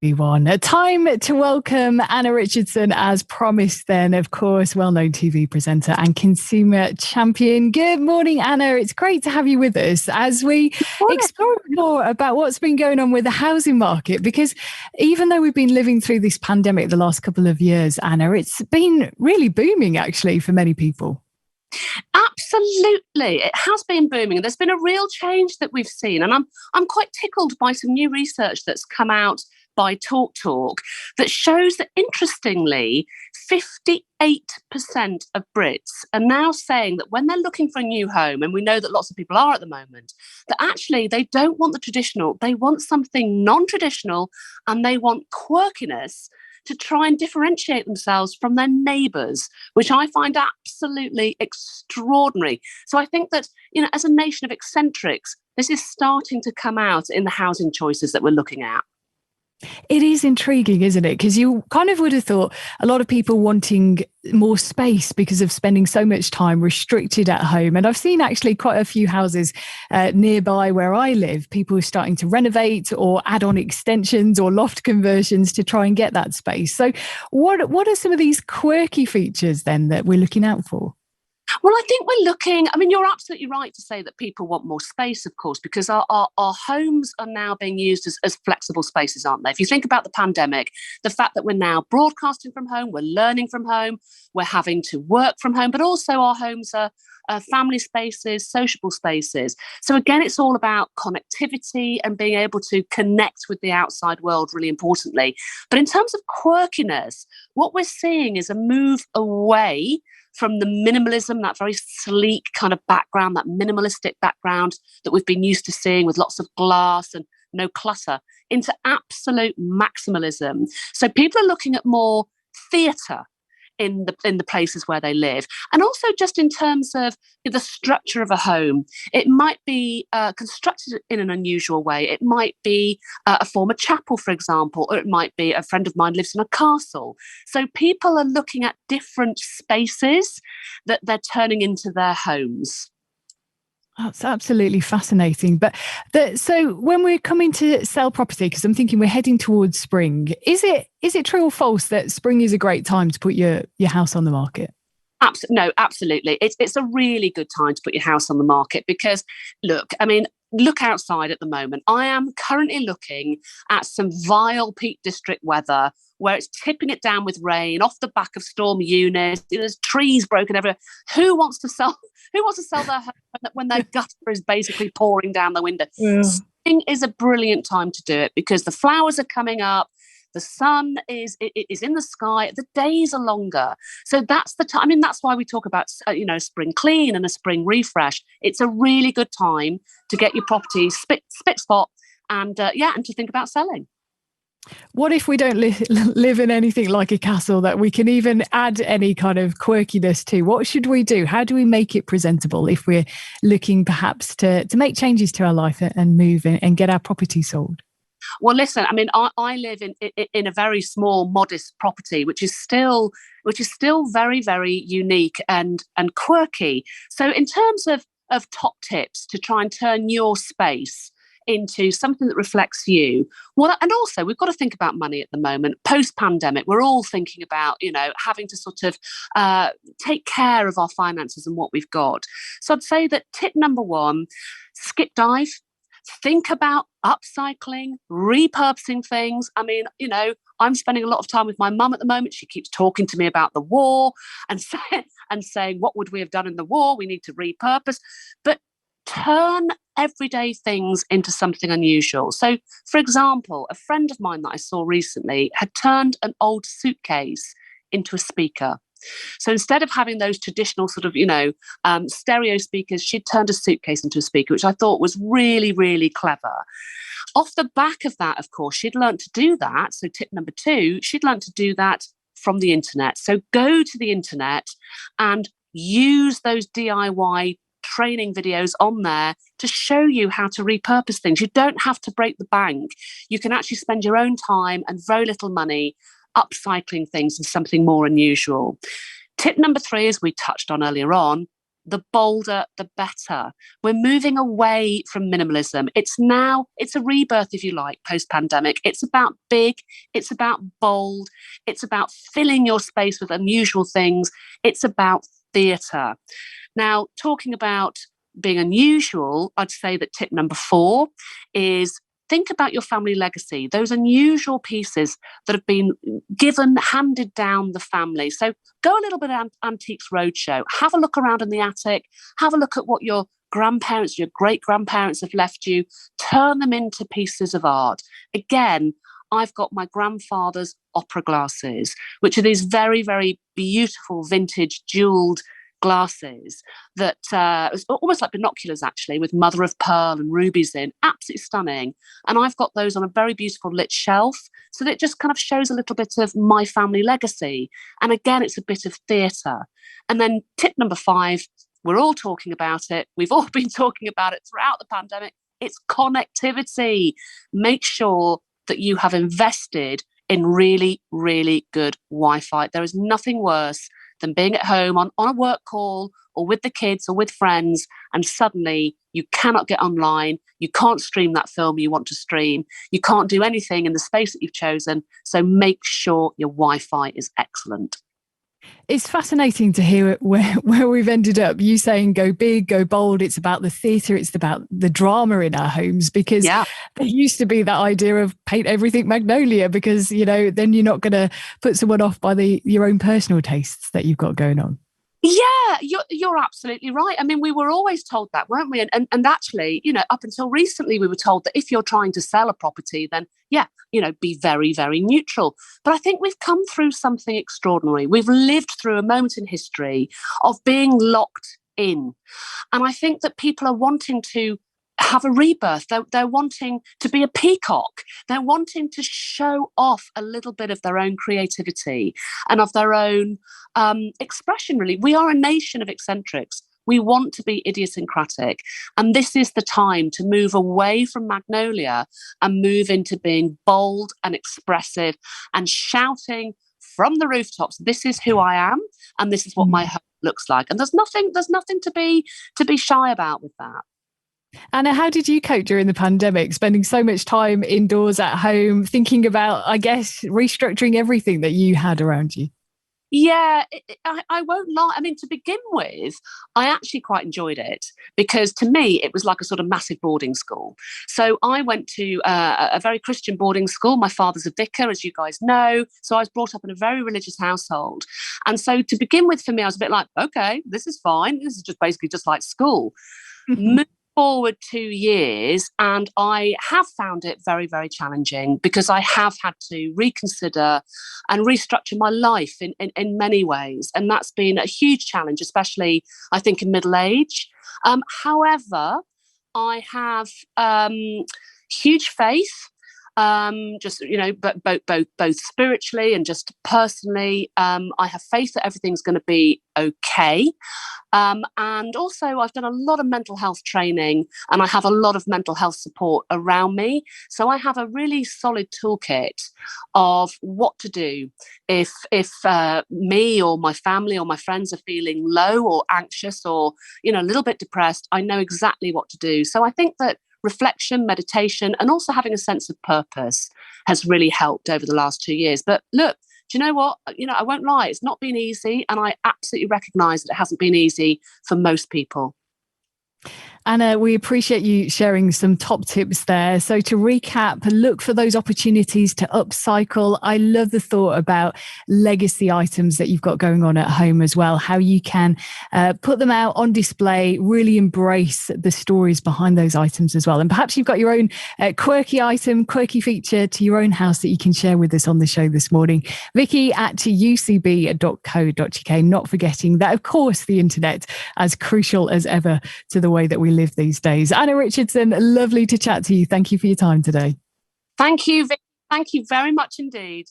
Everyone. A time to welcome Anna Richardson, as promised then, of course, well-known TV presenter and consumer champion. Good morning, Anna. It's great to have you with us as we explore more about what's been going on with the housing market, because even though we've been living through this pandemic the last couple of years, Anna, it's been really booming actually for many people. Absolutely. It has been booming. There's been a real change that we've seen. And I'm quite tickled by some new research that's come out by TalkTalk that shows that, interestingly, 58% of Brits are now saying that when they're looking for a new home, and we know that lots of people are at the moment, that actually they don't want the traditional, they want something non-traditional, and they want quirkiness to try and differentiate themselves from their neighbours, which I find absolutely extraordinary. So I think that, as a nation of eccentrics, this is starting to come out in the housing choices that we're looking at. It is intriguing, isn't it? Because you kind of would have thought a lot of people wanting more space because of spending so much time restricted at home. And I've seen actually quite a few houses nearby where I live, people are starting to renovate or add on extensions or loft conversions to try and get that space. So what are some of these quirky features then that we're looking out for? Well, I think we're looking, you're absolutely right to say that people want more space, of course, because our homes are now being used as flexible spaces, aren't they? If you think about the pandemic, the fact that we're now broadcasting from home, we're learning from home, we're having to work from home, but also our homes are family spaces, sociable spaces. So again, it's all about connectivity and being able to connect with the outside world, really importantly. But in terms of quirkiness, what we're seeing is a move away from the minimalism, that very sleek kind of background, that minimalistic background that we've been used to seeing with lots of glass and no clutter, into absolute maximalism. So people are looking at more theatre in the places where they live. And also just in terms of the structure of a home, it might be constructed in an unusual way. It might be a former chapel, for example, or it might be a friend of mine lives in a castle. So people are looking at different spaces that they're turning into their homes. That's absolutely fascinating. But so when we're coming to sell property, because I'm thinking we're heading towards spring, is it true or false that spring is a great time to put your house on the market? No, absolutely. It's a really good time to put your house on the market because, look outside at the moment. I am currently looking at some vile Peak District weather where it's tipping it down with rain off the back of Storm Eunice. There's trees broken everywhere. Who wants to sell their home when their gutter is basically pouring down the window? Yeah. Spring is a brilliant time to do it because the flowers are coming up. The sun is in the sky. The days are longer. So that's the time. That's why we talk about, spring clean and a spring refresh. It's a really good time to get your property spit spot and to think about selling. What if we don't live in anything like a castle that we can even add any kind of quirkiness to? What should we do? How do we make it presentable if we're looking perhaps to make changes to our life and move and get our property sold? Well, listen, I live in a very small, modest property, which is still very, very unique and quirky. So in terms of top tips to try and turn your space into something that reflects you. Well, and also we've got to think about money at the moment. Post-pandemic, we're all thinking about, having to sort of take care of our finances and what we've got. So I'd say that tip number one, skip dive. Think about upcycling, repurposing things. I'm spending a lot of time with my mum at the moment. She keeps talking to me about the war and saying, what would we have done in the war? We need to repurpose. But turn everyday things into something unusual. So, for example, a friend of mine that I saw recently had turned an old suitcase into a speaker. So instead of having those traditional sort of, stereo speakers, she'd turned a suitcase into a speaker, which I thought was really, really clever. Off the back of that, of course, she'd learned to do that. So tip number two, she'd learned to do that from the internet. So go to the internet and use those DIY training videos on there to show you how to repurpose things. You don't have to break the bank. You can actually spend your own time and very little money upcycling things into something more unusual. Tip number three, as we touched on earlier on, the bolder, the better. We're moving away from minimalism. It's a rebirth, if you like, post-pandemic. It's about big, it's about bold, it's about filling your space with unusual things. It's about theatre. Now, talking about being unusual, I'd say that tip number 4 is think about your family legacy, those unusual pieces that have been handed down the family. So go a little bit of Antiques Roadshow, have a look around in the attic, have a look at what your grandparents, your great-grandparents have left you, turn them into pieces of art. Again, I've got my grandfather's opera glasses, which are these very, very beautiful vintage jewelled glasses that it was almost like binoculars, actually, with mother of pearl and rubies in, absolutely stunning. And I've got those on a very beautiful lit shelf, so that it just kind of shows a little bit of my family legacy. And again, it's a bit of theatre. And then tip number 5, we're all talking about it, we've all been talking about it throughout the pandemic, it's connectivity. Make sure that you have invested in really, really good Wi-Fi. There is nothing worse than being at home on a work call or with the kids or with friends, and suddenly you cannot get online, you can't stream that film you want to stream, you can't do anything in the space that you've chosen. So make sure your Wi-Fi is excellent. It's fascinating to hear where we've ended up. You saying go big, go bold. It's about the theatre. It's about the drama in our homes, because there used to be that idea of paint everything magnolia, because, then you're not going to put someone off by your own personal tastes that you've got going on. Yeah, you're absolutely right. I mean, we were always told that, weren't we? And actually, up until recently, we were told that if you're trying to sell a property, then be very, very neutral. But I think we've come through something extraordinary. We've lived through a moment in history of being locked in. And I think that people are wanting to have a rebirth. They're wanting to be a peacock. They're wanting to show off a little bit of their own creativity and of their own expression, really. We are a nation of eccentrics. We want to be idiosyncratic. And this is the time to move away from magnolia and move into being bold and expressive and shouting from the rooftops, this is who I am and this is what my home looks like. And there's nothing to be shy about with that. Anna, how did you cope during the pandemic, spending so much time indoors at home, thinking about, I guess, restructuring everything that you had around you? Yeah, I won't lie. I mean, to begin with, I actually quite enjoyed it, because to me, it was like a sort of massive boarding school. So I went to a very Christian boarding school. My father's a vicar, as you guys know. So I was brought up in a very religious household. And so to begin with, for me, I was a bit like, okay, this is fine. This is just basically just like school. Forward 2 years, and I have found it very, very challenging, because I have had to reconsider and restructure my life in many ways. And that's been a huge challenge, especially, I think, in middle age. However, I have huge faith. Both spiritually and just personally, I have faith that everything's going to be okay. And also, I've done a lot of mental health training, and I have a lot of mental health support around me. So I have a really solid toolkit of what to do if me or my family or my friends are feeling low or anxious or a little bit depressed. I know exactly what to do. So I think that reflection, meditation, and also having a sense of purpose has really helped over the last 2 years. But look, do you know what? I won't lie. It's not been easy. And I absolutely recognise that it hasn't been easy for most people. Anna, we appreciate you sharing some top tips there. So to recap, look for those opportunities to upcycle. I love the thought about legacy items that you've got going on at home as well, how you can put them out on display, really embrace the stories behind those items as well. And perhaps you've got your own quirky item, quirky feature to your own house that you can share with us on the show this morning. Vicky at ucb.co.uk, not forgetting that, of course, the internet, as crucial as ever to the way that we live these days. Anna Richardson, lovely to chat to you. Thank you for your time today. Thank you, Vic. Thank you very much indeed.